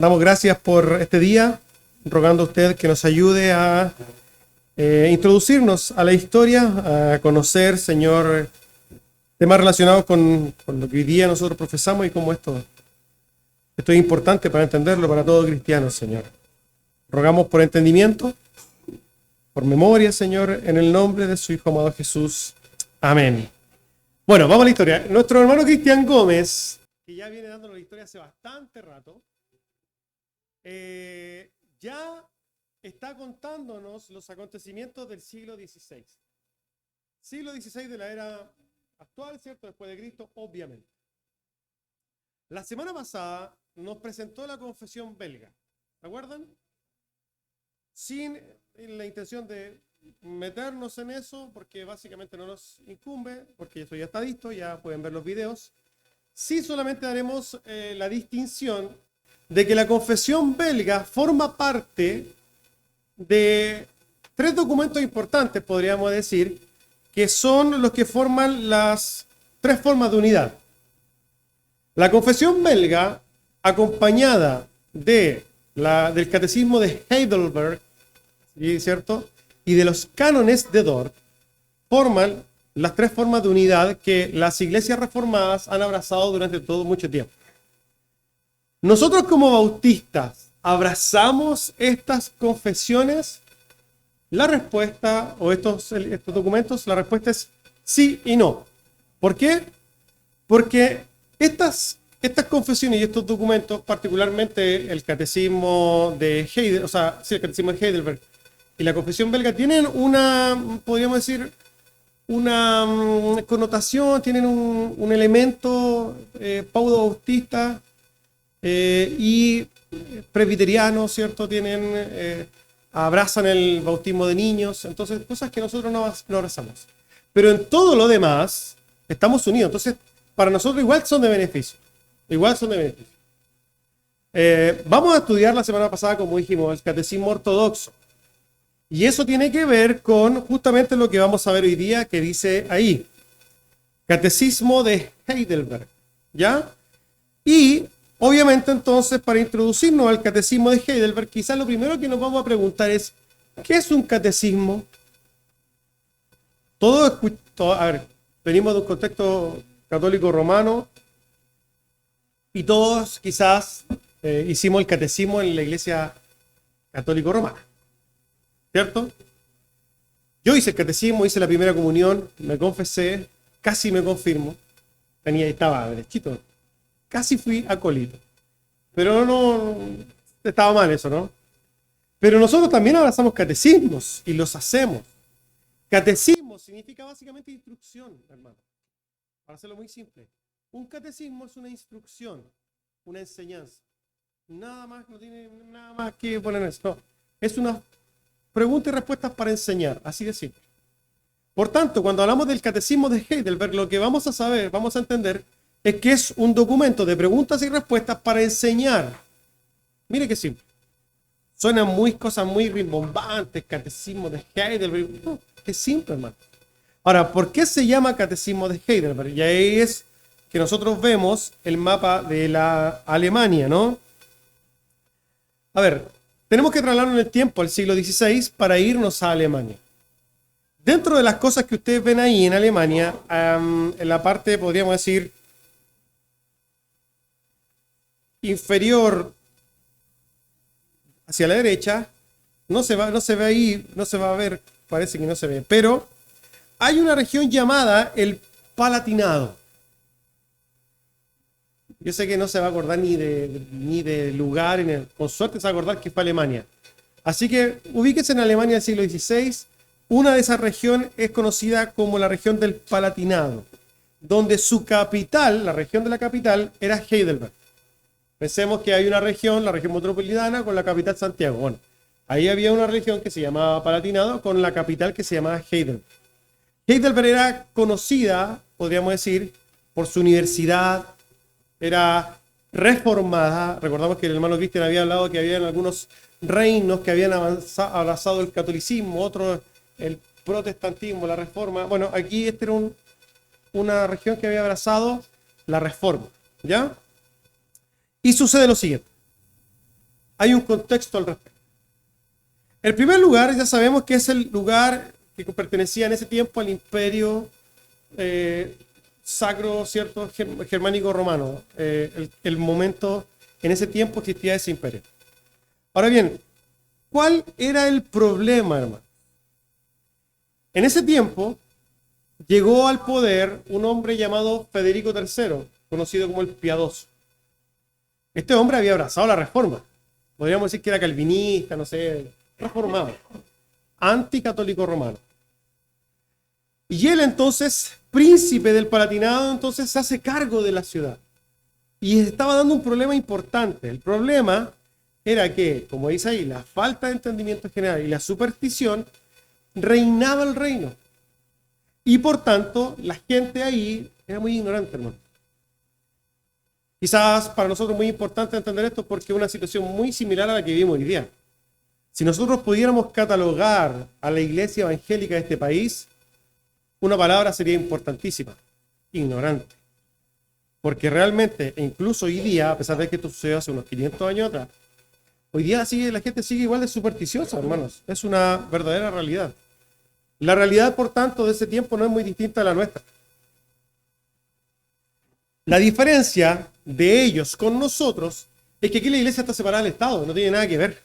Damos gracias por este día, rogando a usted que nos ayude a introducirnos a la historia, a conocer, Señor, temas relacionados con lo que hoy día nosotros profesamos y cómo esto es importante para entenderlo para todo cristiano, Señor. Rogamos por entendimiento, por memoria, Señor, en el nombre de su Hijo amado Jesús. Amén. Bueno, vamos a la historia. Nuestro hermano Cristian Gómez, que ya viene dándonos la historia hace bastante rato, ya está contándonos los acontecimientos del siglo XVI. Siglo XVI de la era actual, ¿cierto? Después de Cristo, obviamente. La semana pasada nos presentó la confesión belga, ¿se acuerdan? Sin la intención de meternos en eso, porque básicamente no nos incumbe, porque eso ya está visto, ya pueden ver los videos. Sí, solamente haremos la distinción de que la confesión belga forma parte de tres documentos importantes, podríamos decir, que son los que forman las tres formas de unidad. La confesión belga, acompañada del catecismo de Heidelberg, ¿cierto?, y de los cánones de Dort, forman las tres formas de unidad que las iglesias reformadas han abrazado durante todo mucho tiempo. Nosotros como bautistas, ¿abrazamos estas confesiones? La respuesta, o estos documentos, la respuesta es sí y no. ¿Por qué? Porque estas confesiones y estos documentos, particularmente el catecismo de Heidelberg, el catecismo de Heidelberg y la confesión belga, tienen podríamos decir, una connotación, tienen un elemento paudo-bautista y presbiteriano, ¿cierto? Abrazan el bautismo de niños, entonces cosas que nosotros no abrazamos. Pero en todo lo demás estamos unidos, entonces para nosotros igual son de beneficio. Vamos a estudiar la semana pasada, como dijimos, el catecismo ortodoxo. Y eso tiene que ver con justamente lo que vamos a ver hoy día, que dice ahí. Catecismo de Heidelberg, ¿ya? Y obviamente entonces, para introducirnos al catecismo de Heidelberg, quizás lo primero que nos vamos a preguntar es, ¿qué es un catecismo? Venimos de un contexto católico romano y todos quizás hicimos el catecismo en la iglesia católico romana, ¿cierto? Yo hice el catecismo, hice la primera comunión, me confesé, casi me confirmo, estaba derechito, casi fui acólito, pero no, estaba mal eso, ¿no? Pero nosotros también abrazamos catecismos y los hacemos. Catecismo significa básicamente instrucción, hermano. Para hacerlo muy simple, un catecismo es una instrucción, una enseñanza. Nada más, no tiene nada más que poner en eso. No, es una preguntas y respuestas para enseñar, así de simple. Por tanto, cuando hablamos del catecismo de Heidelberg, lo que vamos a entender, es que es un documento de preguntas y respuestas para enseñar. Mire qué simple. Suenan cosas muy rimbombantes, catecismo de Heidelberg. No, es simple, hermano. Ahora, ¿por qué se llama catecismo de Heidelberg? Y ahí es que nosotros vemos el mapa de la Alemania, ¿no? A ver, tenemos que trasladarnos en el tiempo, al siglo XVI, para irnos a Alemania. Dentro de las cosas que ustedes ven ahí en Alemania, en la parte, podríamos decir, inferior hacia la derecha, no se ve ahí, no se va a ver, parece que no se ve, pero hay una región llamada el Palatinado. Yo sé que no se va a acordar ni de lugar, con suerte se va a acordar que fue Alemania. Así que ubíquense en Alemania del siglo XVI. Una de esas regiones es conocida como la región del Palatinado, donde su capital, la región de la capital, era Heidelberg. Pensemos que hay una región, la región metropolitana, con la capital Santiago. Bueno, ahí había una región que se llamaba Palatinado, con la capital que se llamaba Heidelberg. Heidelberg era conocida, podríamos decir, por su universidad. Era reformada. Recordamos que el hermano Cristian había hablado que había algunos reinos que habían abrazado el catolicismo, otros el protestantismo, la reforma. Bueno, aquí esta era una región que había abrazado la reforma, ¿ya? Y sucede lo siguiente. hay un contexto al respecto. El primer lugar, ya sabemos que es el lugar que pertenecía en ese tiempo al imperio sacro, ¿cierto? Germánico romano. El momento, en ese tiempo existía ese imperio. Ahora bien, ¿cuál era el problema, hermano? En ese tiempo llegó al poder un hombre llamado Federico III, conocido como el Piadoso. Este hombre había abrazado la reforma. Podríamos decir que era calvinista, no sé, reformado, anticatólico romano. Y él entonces, príncipe del Palatinado, entonces se hace cargo de la ciudad. Y estaba dando un problema importante. El problema era que, como dice ahí, la falta de entendimiento general y la superstición reinaba el reino. Y por tanto, la gente ahí era muy ignorante, hermano. Quizás para nosotros es muy importante entender esto porque es una situación muy similar a la que vivimos hoy día. Si nosotros pudiéramos catalogar a la iglesia evangélica de este país, una palabra sería importantísima: ignorante. Porque realmente, incluso hoy día, a pesar de que esto sucedió hace unos 500 años atrás, hoy día la gente sigue igual de supersticiosa, hermanos. Es una verdadera realidad. La realidad, por tanto, de ese tiempo no es muy distinta a la nuestra. La diferencia de ellos con nosotros es que aquí la iglesia está separada del Estado, no tiene nada que ver.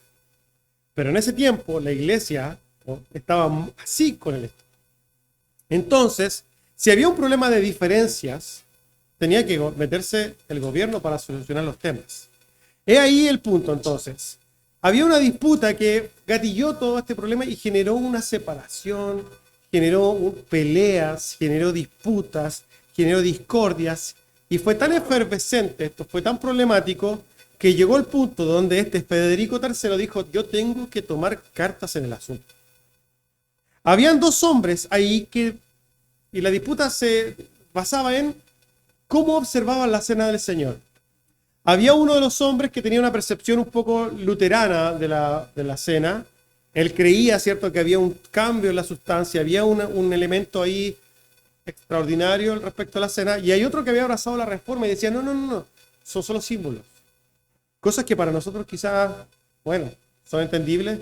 Pero en ese tiempo la iglesia estaba así con el Estado. Entonces, si había un problema de diferencias, tenía que meterse el gobierno para solucionar los temas. He ahí el punto, entonces. Había una disputa que gatilló todo este problema y generó una separación, generó peleas, generó disputas, generó discordias, y fue tan efervescente, esto fue tan problemático, que llegó el punto donde este Federico III dijo: yo tengo que tomar cartas en el asunto. Habían dos hombres ahí y la disputa se basaba en cómo observaban la cena del Señor. Había uno de los hombres que tenía una percepción un poco luterana de la cena. Él creía, ¿cierto?, que había un cambio en la sustancia, había un elemento ahí extraordinario respecto a la cena. Y hay otro que había abrazado la reforma y decía: no, son solo símbolos. Cosas que para nosotros quizás, bueno, son entendibles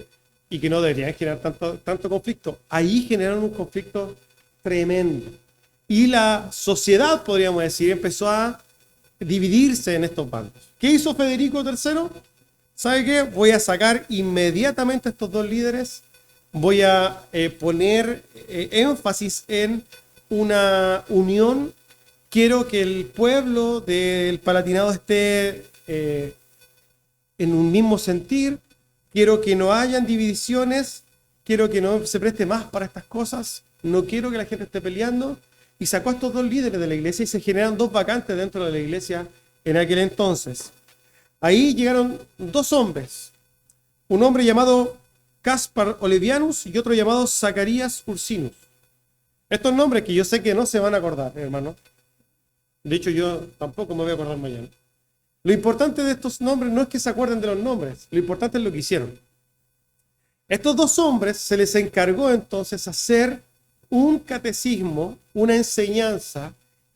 y que no deberían generar tanto conflicto. Ahí generaron un conflicto tremendo. Y la sociedad, podríamos decir, empezó a dividirse en estos bandos. ¿Qué hizo Federico III? ¿Sabe qué? Voy a sacar inmediatamente a estos dos líderes, voy a poner énfasis en una unión. Quiero que el pueblo del Palatinado esté en un mismo sentir, quiero que no hayan divisiones, quiero que no se preste más para estas cosas, no quiero que la gente esté peleando. Y sacó a estos dos líderes de la iglesia y se generaron dos vacantes dentro de la iglesia en aquel entonces. Ahí llegaron dos hombres, un hombre llamado Caspar Olevianus y otro llamado Zacarías Ursinus. Estos nombres que yo sé que no se van a acordar, hermano. De hecho, yo tampoco me voy a acordar mañana. Lo importante de estos nombres no es que se acuerden de los nombres, lo importante es lo que hicieron. Estos dos hombres se les encargó entonces hacer un catecismo, una enseñanza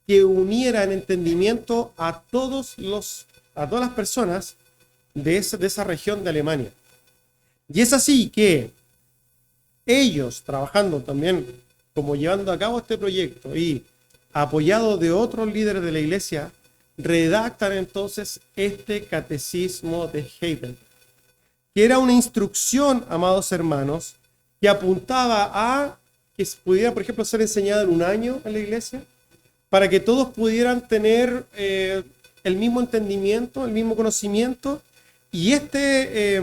que uniera en entendimiento a todas las personas de esa región de Alemania. Y es así que ellos, trabajando también como llevando a cabo este proyecto y apoyados de otros líderes de la iglesia, redactan entonces este catecismo de Heidelberg, que era una instrucción, amados hermanos, que apuntaba a que pudiera, por ejemplo, ser enseñada en un año en la iglesia, para que todos pudieran tener el mismo entendimiento, el mismo conocimiento. Y este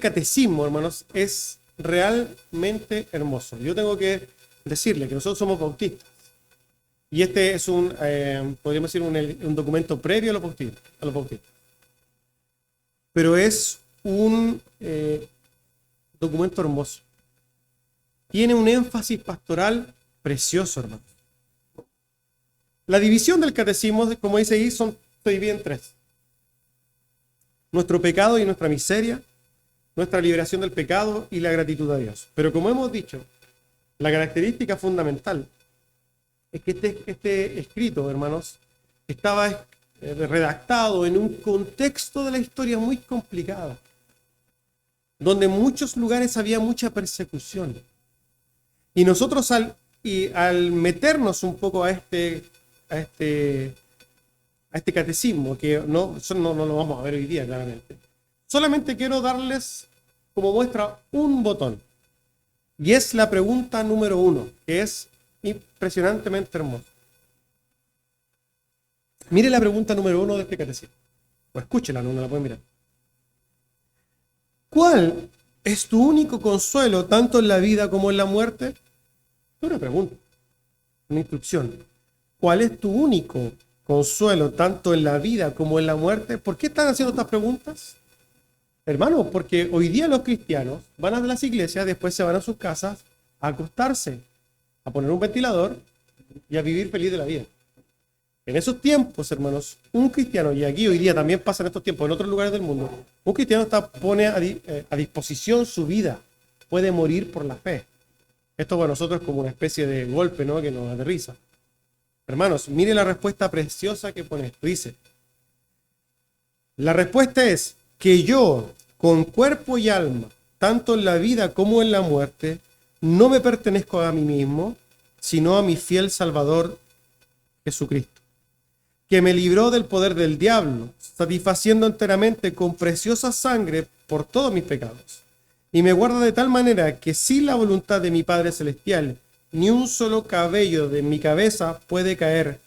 catecismo, hermanos, es realmente hermoso. Yo tengo que decirle que nosotros somos bautistas. Y este es podríamos decir, un documento previo a los bautistas. Pero es un documento hermoso. Tiene un énfasis pastoral precioso, hermano. La división del catecismo, como dice ahí, se divide en tres: nuestro pecado y nuestra miseria, nuestra liberación del pecado y la gratitud a Dios. Pero como hemos dicho, la característica fundamental es que este escrito, hermanos, estaba redactado en un contexto de la historia muy complicado, donde en muchos lugares había mucha persecución. Y nosotros al meternos un poco a este catecismo, que no lo vamos a ver hoy día claramente, solamente quiero darles como muestra un botón. Y es la pregunta número 1, que es impresionantemente hermosa. Mire la pregunta número 1 de este catecismo. O escúchela, no la pueden mirar. ¿Cuál es tu único consuelo tanto en la vida como en la muerte? Es una pregunta, una instrucción. ¿Cuál es tu único consuelo tanto en la vida como en la muerte? ¿Por qué están haciendo estas preguntas? Hermanos, porque hoy día los cristianos van a las iglesias, después se van a sus casas a acostarse, a poner un ventilador y a vivir feliz de la vida. En esos tiempos, hermanos, un cristiano, y aquí hoy día también pasa en estos tiempos, en otros lugares del mundo, un cristiano pone a disposición su vida, puede morir por la fe. Esto para nosotros es como una especie de golpe, ¿no?, que nos aterriza. Hermanos, mire la respuesta preciosa que pone esto. Dice, la respuesta es que yo, con cuerpo y alma, tanto en la vida como en la muerte, no me pertenezco a mí mismo, sino a mi fiel Salvador Jesucristo, que me libró del poder del diablo, satisfaciendo enteramente con preciosa sangre por todos mis pecados, y me guarda de tal manera que sin la voluntad de mi Padre Celestial, ni un solo cabello de mi cabeza puede caer.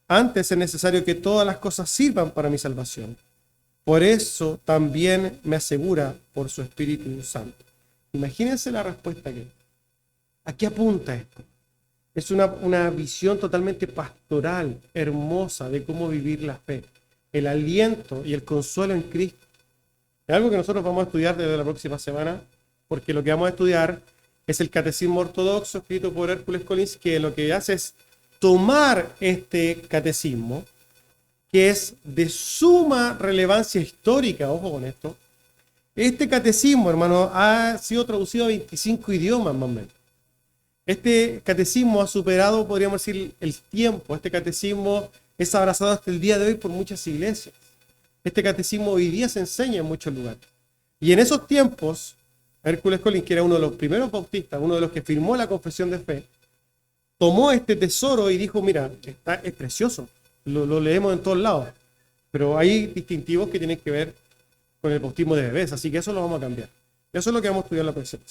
Antes es necesario que todas las cosas sirvan para mi salvación. Por eso también me asegura por su Espíritu Santo. Imagínense la respuesta que. ¿A qué apunta esto? Es una visión totalmente pastoral, hermosa, de cómo vivir la fe, el aliento y el consuelo en Cristo. Es algo que nosotros vamos a estudiar desde la próxima semana, porque lo que vamos a estudiar es el Catecismo Ortodoxo escrito por Hércules Collins, que lo que hace es tomar este catecismo, que es de suma relevancia histórica, ojo con esto. Este catecismo, hermano, ha sido traducido a 25 idiomas más o menos. Este catecismo ha superado, podríamos decir, el tiempo. Este catecismo es abrazado hasta el día de hoy por muchas iglesias. Este catecismo hoy día se enseña en muchos lugares. Y en esos tiempos, Hércules Collins, que era uno de los primeros bautistas, uno de los que firmó la confesión de fe, tomó este tesoro y dijo, mira, es precioso, lo leemos en todos lados, pero hay distintivos que tienen que ver con el bautismo de bebés, así que eso lo vamos a cambiar. Eso es lo que vamos a estudiar en la próxima.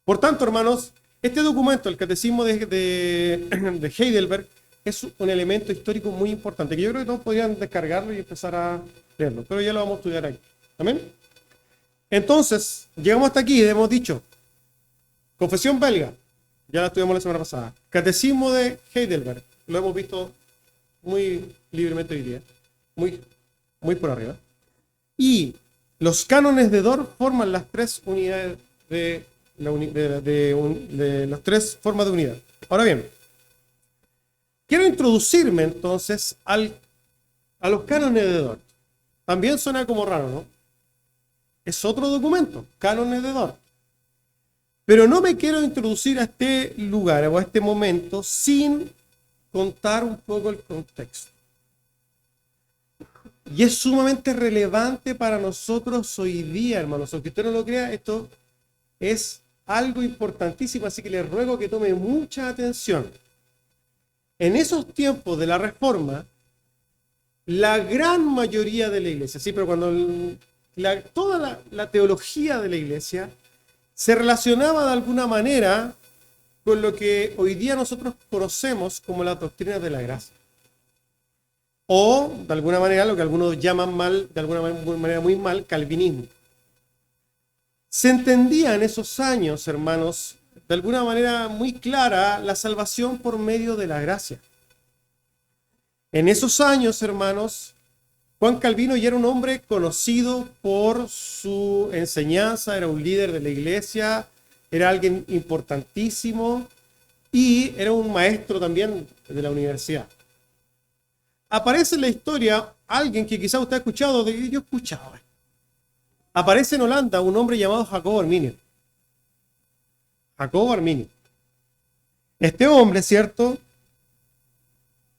Por tanto, hermanos, este documento, el Catecismo de Heidelberg, es un elemento histórico muy importante, que yo creo que todos podrían descargarlo y empezar a leerlo, pero ya lo vamos a estudiar aquí. ¿Amén? Entonces, llegamos hasta aquí y hemos dicho, confesión belga, ya la estudiamos la semana pasada, Catecismo de Heidelberg, lo hemos visto muy libremente hoy día, muy por arriba, y los cánones de Dort forman las tres unidades de las tres formas de unidad. Ahora bien, quiero introducirme entonces a los cánones de Dort. También suena como raro, ¿no? Es otro documento, cánones de Dort. Pero no me quiero introducir a este lugar o a este momento sin contar un poco el contexto. Y es sumamente relevante para nosotros hoy día, hermanos. Aunque usted no lo crea, esto es algo importantísimo, así que les ruego que tome mucha atención. En esos tiempos de la Reforma, la gran mayoría de la iglesia, sí, pero cuando toda la teología de la iglesia se relacionaba de alguna manera con lo que hoy día nosotros conocemos como las doctrinas de la gracia. O, de alguna manera, lo que algunos llaman mal, de alguna manera muy mal, calvinismo. Se entendía en esos años, hermanos, de alguna manera muy clara, la salvación por medio de la gracia. En esos años, hermanos, Juan Calvino ya era un hombre conocido por su enseñanza, era un líder de la iglesia, era alguien importantísimo y era un maestro también de la universidad. Aparece en la historia alguien que quizás usted ha escuchado, yo he escuchado. Aparece en Holanda un hombre llamado Jacobo Arminio. Jacobo Arminio. Este hombre, ¿cierto?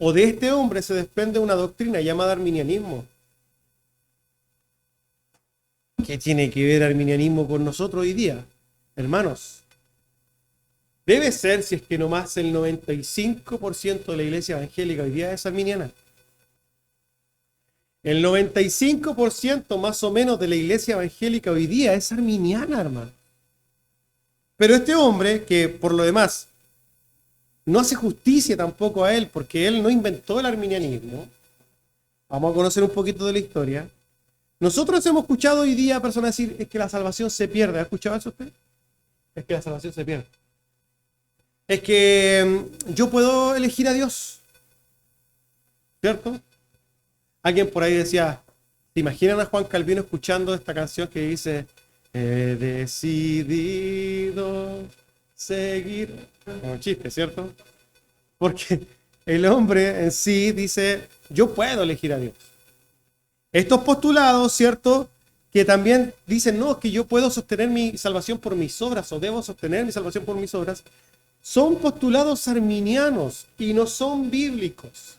o de este hombre se desprende una doctrina llamada arminianismo. ¿Qué tiene que ver arminianismo con nosotros hoy día? Hermanos, debe ser, si es que no más, el 95% de la iglesia evangélica hoy día es arminiana. El 95% más o menos de la iglesia evangélica hoy día es arminiana, hermano. Pero este hombre, que por lo demás no hace justicia tampoco a él, porque él no inventó el arminianismo, vamos a conocer un poquito de la historia. Nosotros hemos escuchado hoy día a personas decir, es que la salvación se pierde. ¿Ha escuchado eso usted? Es que la salvación se pierde. Es que yo puedo elegir a Dios, ¿cierto? Alguien por ahí decía, ¿te imaginan a Juan Calvino escuchando esta canción que dice, he decidido seguir? Un chiste, ¿cierto? Porque el hombre en sí dice, yo puedo elegir a Dios. Estos postulados, ¿cierto? Que también dicen, no, es que yo puedo sostener mi salvación por mis obras, o debo sostener mi salvación por mis obras, son postulados arminianos y no son bíblicos.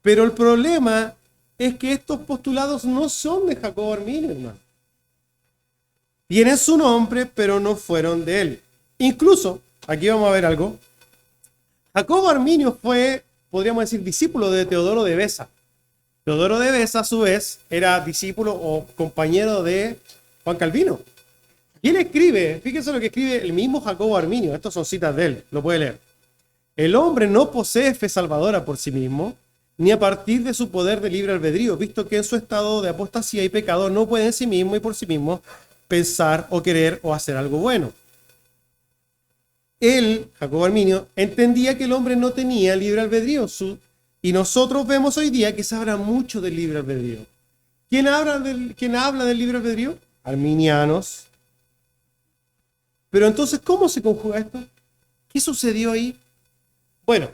Pero el problema es que estos postulados no son de Jacobo Arminio, hermano. Tienen su nombre, pero no fueron de él. Incluso, aquí vamos a ver algo, Jacobo Arminio fue, podríamos decir, discípulo de Teodoro de Beza. Teodoro de Beza, a su vez, era discípulo o compañero de Juan Calvino. Y él escribe, fíjense lo que escribe el mismo Jacobo Arminio, estas son citas de él, lo puede leer. El hombre no posee fe salvadora por sí mismo, ni a partir de su poder de libre albedrío, visto que en su estado de apostasía y pecado no puede en sí mismo y por sí mismo pensar o querer o hacer algo bueno. Él, Jacobo Arminio, entendía que el hombre no tenía libre albedrío, y nosotros vemos hoy día que se habla mucho del libre albedrío. ¿Quién habla del libre albedrío? Arminianos. Pero entonces, ¿cómo se conjuga esto? ¿Qué sucedió ahí? Bueno,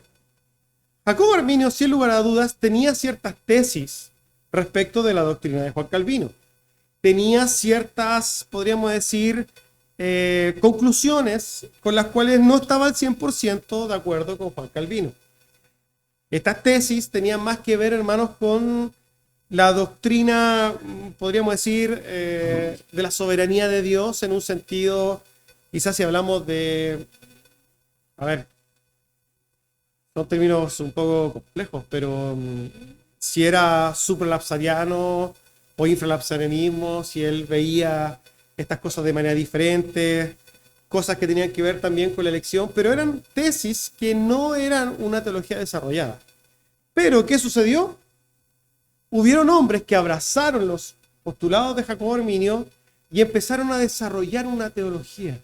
Jacobo Arminio, sin lugar a dudas, tenía ciertas tesis respecto de la doctrina de Juan Calvino. Tenía ciertas, podríamos decir, conclusiones con las cuales no estaba al 100% de acuerdo con Juan Calvino. Estas tesis tenían más que ver, hermanos, con la doctrina, podríamos decir, de la soberanía de Dios en un sentido, quizás si hablamos de, a ver, son términos un poco complejos, pero si era supralapsariano o infralapsarianismo, si él veía estas cosas de manera diferente, cosas que tenían que ver también con la elección, pero eran tesis que no eran una teología desarrollada. Pero, ¿qué sucedió? Hubieron hombres que abrazaron los postulados de Jacobo Arminio y empezaron a desarrollar una teología.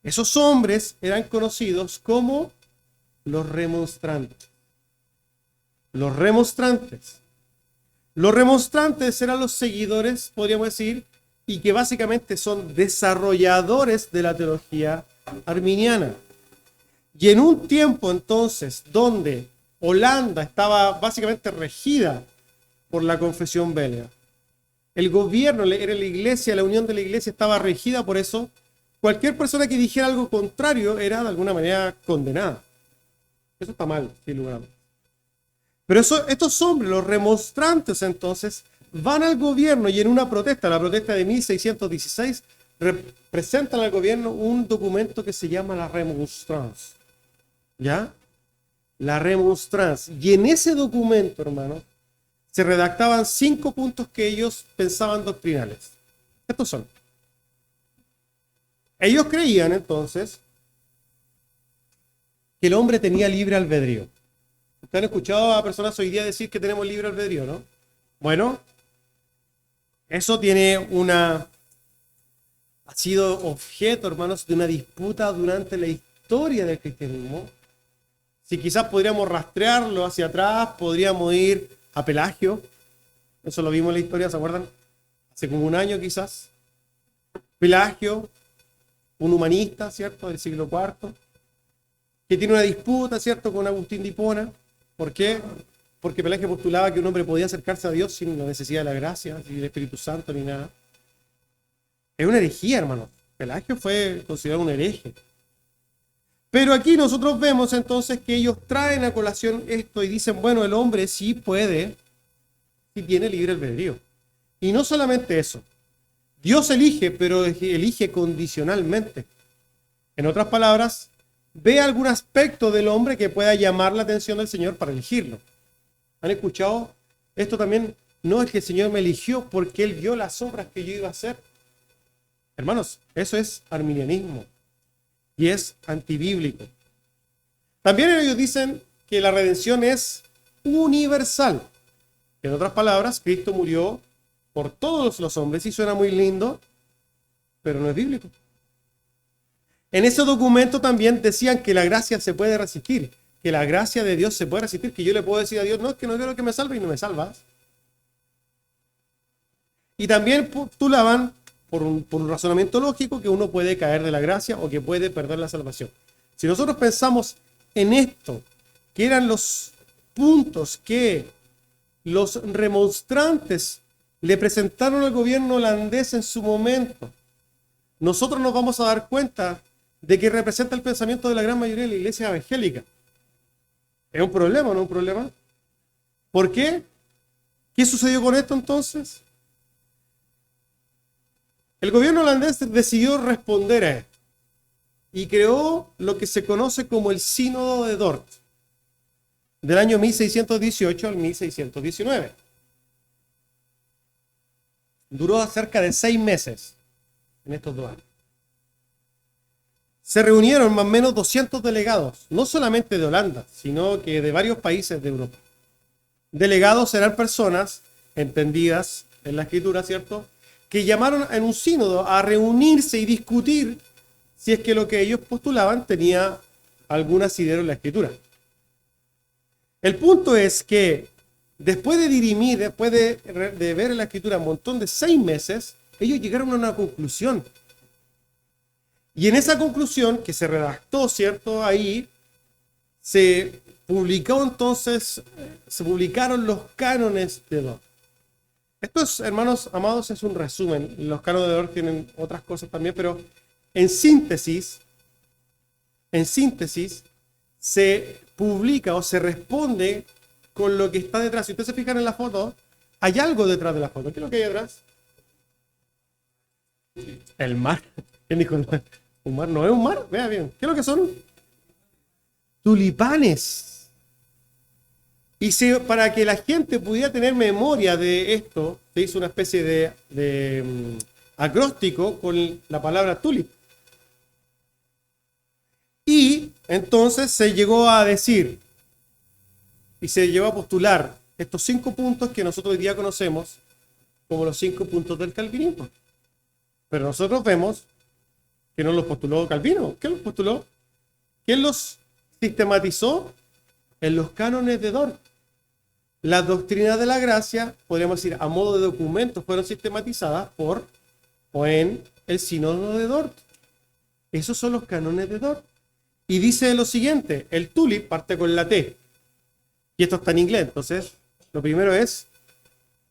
Esos hombres eran conocidos como los remonstrantes. Los remonstrantes. Los remonstrantes eran los seguidores, podríamos decir, y que básicamente son desarrolladores de la teología arminiana. Y en un tiempo entonces donde Holanda estaba básicamente regida por la confesión belga, el gobierno, era la iglesia, la unión de la iglesia estaba regida por eso, cualquier persona que dijera algo contrario era de alguna manera condenada. Eso está mal, sin lugar a dudas. Pero estos hombres, los remonstrantes entonces, van al gobierno y en una protesta, la protesta de 1616, presentan al gobierno un documento que se llama la Remonstrance. ¿Ya? La Remonstrance. Y en ese documento, hermano, se redactaban 5 puntos que ellos pensaban doctrinales. Estos son. Ellos creían entonces que el hombre tenía libre albedrío. Ustedes han escuchado a personas hoy día decir que tenemos libre albedrío, ¿no? Bueno, eso ha sido objeto, hermanos, de una disputa durante la historia del cristianismo. Si quizás podríamos rastrearlo hacia atrás, podríamos ir a Pelagio. Eso lo vimos en la historia, ¿se acuerdan? Hace como un año quizás. Pelagio, un humanista, ¿cierto? Del siglo IV, que tiene una disputa, ¿cierto? Con Agustín de Hipona. ¿Por qué? Porque Pelagio postulaba que un hombre podía acercarse a Dios sin la necesidad de la gracia, sin el Espíritu Santo ni nada. Es una herejía, hermano. Pelagio fue considerado un hereje. Pero aquí nosotros vemos entonces que ellos traen a colación esto y dicen, bueno, el hombre sí puede, sí tiene libre albedrío. Y no solamente eso, Dios elige, pero elige condicionalmente. En otras palabras, ve algún aspecto del hombre que pueda llamar la atención del Señor para elegirlo. ¿Han escuchado? Esto también no es que el Señor me eligió porque Él vio las obras que yo iba a hacer. Hermanos, eso es arminianismo y es antibíblico. También ellos dicen que la redención es universal. En otras palabras, Cristo murió por todos los hombres y suena muy lindo, pero no es bíblico. En ese documento también decían que la gracia se puede resistir, que la gracia de Dios se puede resistir, que yo le puedo decir a Dios, no, es que no quiero que me salve y no me salvas. Y también postulaban, por un razonamiento lógico, que uno puede caer de la gracia o que puede perder la salvación. Si nosotros pensamos en esto, que eran los puntos que los remonstrantes le presentaron al gobierno holandés en su momento, nosotros nos vamos a dar cuenta de que representa el pensamiento de la gran mayoría de la iglesia evangélica. ¿Es un problema o no es un problema? ¿Por qué? ¿Qué sucedió con esto entonces? El gobierno holandés decidió responder a esto y creó lo que se conoce como el Sínodo de Dort, del año 1618 al 1619. Duró cerca de 6 meses en estos 2 años. Se reunieron más o menos 200 delegados, no solamente de Holanda, sino que de varios países de Europa. Delegados eran personas entendidas en la escritura, ¿cierto?, que llamaron en un sínodo a reunirse y discutir si es que lo que ellos postulaban tenía algún asidero en la escritura. El punto es que después de dirimir, después de ver en la escritura un montón de 6 meses, ellos llegaron a una conclusión. Y en esa conclusión, que se redactó, ¿cierto?, ahí, se publicaron los cánones de Dort. Esto es, hermanos amados, es un resumen. Los cánones de Dort tienen otras cosas también, pero en síntesis, se publica o se responde con lo que está detrás. Si ustedes se fijan en la foto, hay algo detrás de la foto. ¿Qué es lo que hay detrás? El mar. ¿Quién dijo? ¿Un mar? ¿No es un mar? Vea bien. ¿Qué es lo que son? Tulipanes. Y para que la gente pudiera tener memoria de esto, se hizo una especie de acróstico con la palabra tulip. Y entonces se llegó a decir, y se llegó a postular estos 5 puntos que nosotros hoy día conocemos como los 5 puntos del calvinismo. Pero nosotros vemos que no los postuló Calvino. ¿Qué los postuló? ¿Quién los sistematizó? En los cánones de Dort. Las doctrinas de la gracia, podríamos decir, a modo de documentos, fueron sistematizadas en el Sínodo de Dort. Esos son los cánones de Dort. Y dice lo siguiente, el tulip parte con la T. Y esto está en inglés, entonces, lo primero es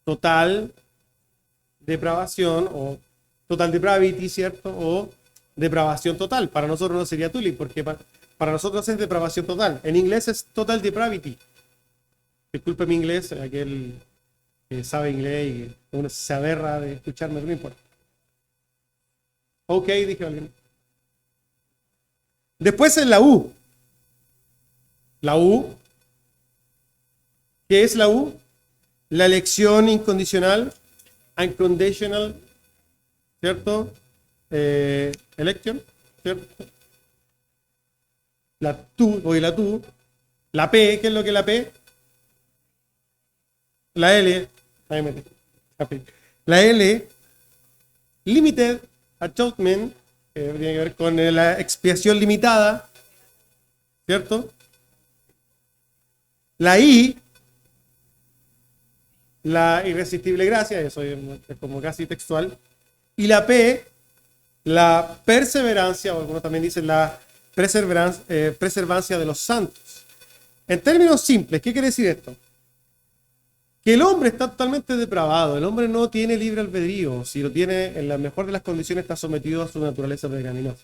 total depravación o total depravity, ¿cierto? O depravación total. Para nosotros no sería tulip, porque para nosotros es depravación total. En inglés es total depravity. Disculpe mi inglés, aquel que sabe inglés y uno se aberra de escucharme, no importa. Ok, dije alguien. Después en la U. La U. ¿Qué es la U? La elección incondicional, unconditional, ¿cierto? Election, ¿cierto? La tu. La P, ¿qué es lo que es la P? La L. La L, Limited Atonement, que tiene que ver con la expiación limitada, ¿cierto? La I, la irresistible gracia, eso es como casi textual. Y la P, la perseverancia, o algunos también dicen la preservancia de los santos. En términos simples, ¿qué quiere decir esto? Que el hombre está totalmente depravado, el hombre no tiene libre albedrío, si lo tiene en la mejor de las condiciones está sometido a su naturaleza pecaminosa.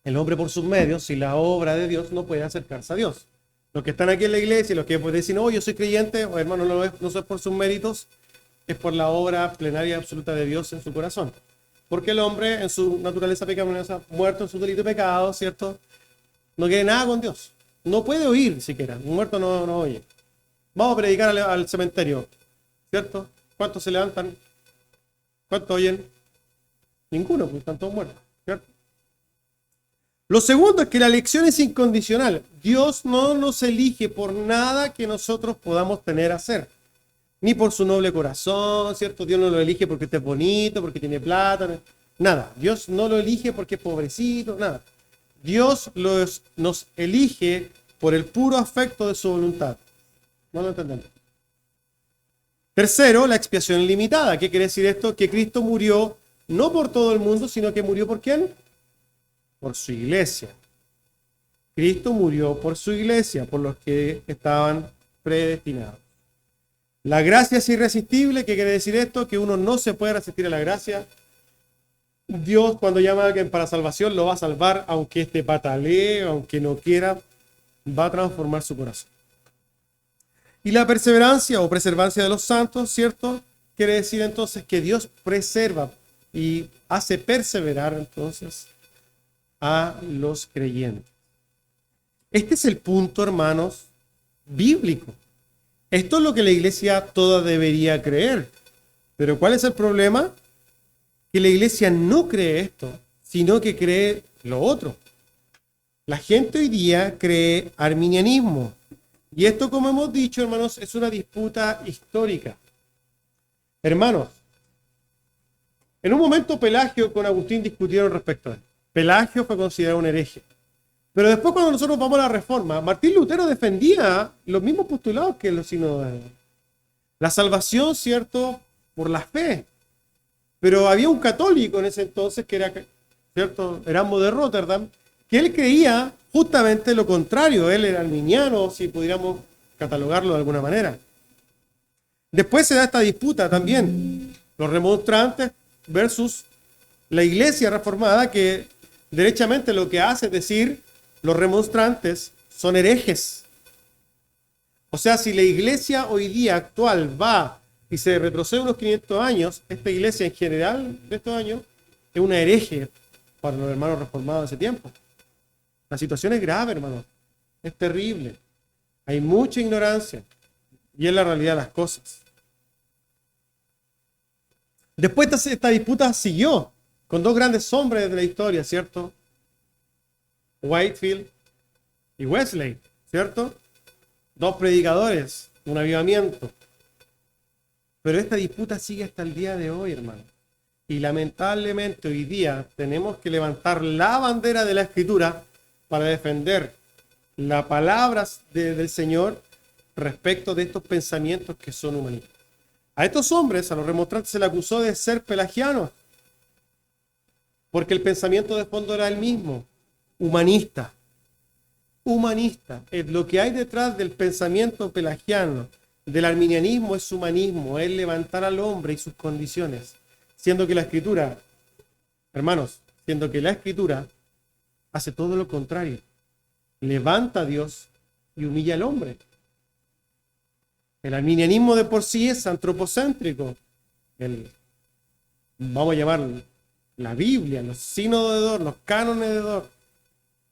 El hombre por sus medios, sin la obra de Dios, no puede acercarse a Dios. Los que están aquí en la iglesia y los que pues dicen, no, yo soy creyente, o hermano, no es por sus méritos, es por la obra plenaria y absoluta de Dios en su corazón. Porque el hombre, en su naturaleza pecaminosa, muerto en su delito y pecado, ¿cierto? No quiere nada con Dios. No puede oír siquiera. Un muerto no oye. Vamos a predicar al cementerio, ¿cierto? ¿Cuántos se levantan? ¿Cuántos oyen? Ninguno, porque están todos muertos, ¿cierto? Lo segundo es que la elección es incondicional. Dios no nos elige por nada que nosotros podamos tener a hacer. Ni por su noble corazón, ¿cierto? Dios no lo elige porque esté bonito, porque tiene plata, nada. Dios no lo elige porque es pobrecito, nada. Dios nos elige por el puro afecto de su voluntad. ¿No lo entendemos? Tercero, la expiación ilimitada. ¿Qué quiere decir esto? Que Cristo murió no por todo el mundo, sino que murió ¿por quién? Por su iglesia. Cristo murió por su iglesia, por los que estaban predestinados. La gracia es irresistible. ¿Qué quiere decir esto? Que uno no se puede resistir a la gracia. Dios, cuando llama a alguien para salvación, lo va a salvar, aunque este patalee, aunque no quiera, va a transformar su corazón. Y la perseverancia o preservancia de los santos, ¿cierto? Quiere decir entonces que Dios preserva y hace perseverar entonces a los creyentes. Este es el punto, hermanos, bíblico. Esto es lo que la iglesia toda debería creer. Pero ¿cuál es el problema? Que la iglesia no cree esto, sino que cree lo otro. La gente hoy día cree arminianismo. Y esto, como hemos dicho, hermanos, es una disputa histórica. Hermanos, en un momento Pelagio con Agustín discutieron respecto a esto. Pelagio fue considerado un hereje. Pero después, cuando nosotros vamos a la Reforma, Martín Lutero defendía los mismos postulados que los sinodales. La salvación, ¿cierto?, por la fe. Pero había un católico en ese entonces que era, ¿cierto?, Erasmo de Rotterdam, que él creía justamente lo contrario. Él era arminiano, si pudiéramos catalogarlo de alguna manera. Después se da esta disputa también, los remonstrantes versus la iglesia reformada, que derechamente lo que hace es decir, los remonstrantes son herejes. O sea, si la iglesia hoy día actual va y se retrocede unos 500 años, esta iglesia en general de estos años es una hereje para los hermanos reformados de ese tiempo. La situación es grave, hermanos. Es terrible. Hay mucha ignorancia. Y es la realidad de las cosas. Después esta disputa siguió con dos grandes hombres de la historia, ¿cierto? Whitefield y Wesley, ¿cierto? Dos predicadores, un avivamiento. Pero esta disputa sigue hasta el día de hoy, hermano. Y lamentablemente hoy día tenemos que levantar la bandera de la Escritura para defender las palabras del Señor respecto de estos pensamientos que son humanistas. A estos hombres, a los remonstrantes, se les acusó de ser pelagianos, porque el pensamiento de fondo era el mismo, humanista. Humanista. Lo que hay detrás del pensamiento pelagiano, del arminianismo, es humanismo, es levantar al hombre y sus condiciones, siendo que la Escritura, hermanos, siendo que la Escritura hace todo lo contrario. Levanta a Dios y humilla al hombre. El arminianismo de por sí es antropocéntrico. Vamos a llamar la Biblia, los sínodos de Dort, los cánones de Dort,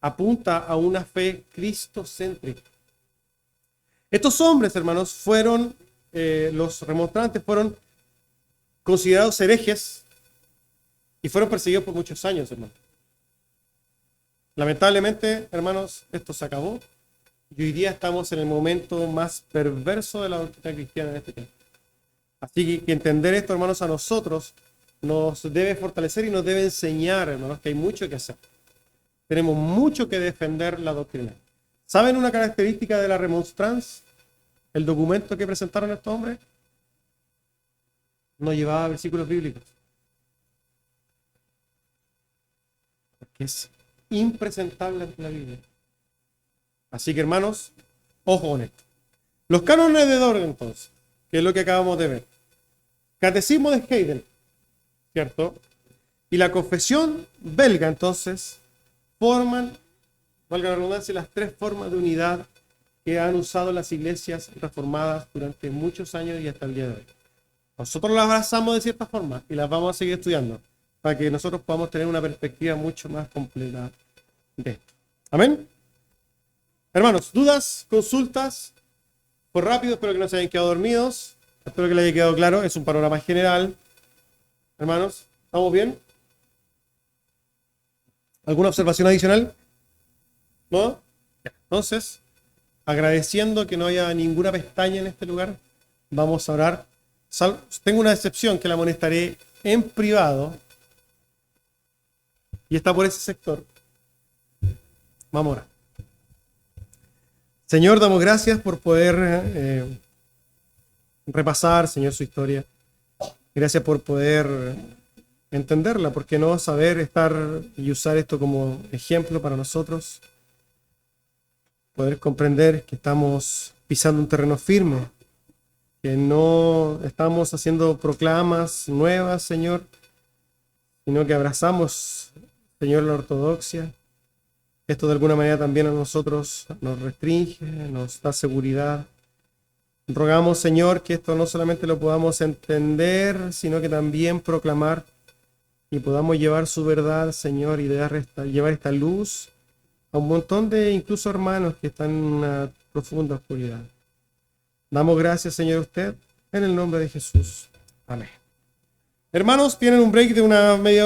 apunta a una fe cristocéntrica. Estos hombres, hermanos, fueron, los remonstrantes fueron considerados herejes y fueron perseguidos por muchos años, hermanos. Lamentablemente, hermanos, esto se acabó y hoy día estamos en el momento más perverso de la doctrina cristiana en este tiempo. Así que entender esto, hermanos, a nosotros nos debe fortalecer y nos debe enseñar, hermanos, que hay mucho que hacer. Tenemos mucho que defender la doctrina. ¿Saben una característica de la Remonstrance? El documento que presentaron estos hombres no llevaba versículos bíblicos. Porque es impresentable ante la Biblia. Así que, hermanos, ojo con esto. Los cánones de Dort, entonces, que es lo que acabamos de ver. Catecismo de Heidel, ¿cierto? Y la confesión belga, entonces, forman, valga la redundancia, las tres formas de unidad que han usado las iglesias reformadas durante muchos años y hasta el día de hoy. Nosotros las abrazamos de cierta forma y las vamos a seguir estudiando para que nosotros podamos tener una perspectiva mucho más completa de esto. Amén. Hermanos, dudas, consultas, por rápido, espero que no se hayan quedado dormidos, espero que les haya quedado claro, es un panorama general. Hermanos, ¿estamos bien? ¿Alguna observación adicional? ¿No? Entonces, agradeciendo que no haya ninguna pestaña en este lugar, vamos a orar. Tengo una excepción que la amonestaré en privado y está por ese sector. Vamos a orar. Señor, damos gracias por poder repasar, Señor, su historia. Gracias por poder entenderla, ¿por qué no saber estar y usar esto como ejemplo para nosotros? Poder comprender que estamos pisando un terreno firme, que no estamos haciendo proclamas nuevas, Señor, sino que abrazamos, Señor, la ortodoxia. Esto de alguna manera también a nosotros nos restringe, nos da seguridad. Rogamos, Señor, que esto no solamente lo podamos entender, sino que también proclamar y podamos llevar su verdad, Señor, y llevar esta luz a un montón de incluso hermanos que están en una profunda oscuridad. Damos gracias, Señor, a usted, en el nombre de Jesús. Amén. Hermanos, tienen un break de una media hora.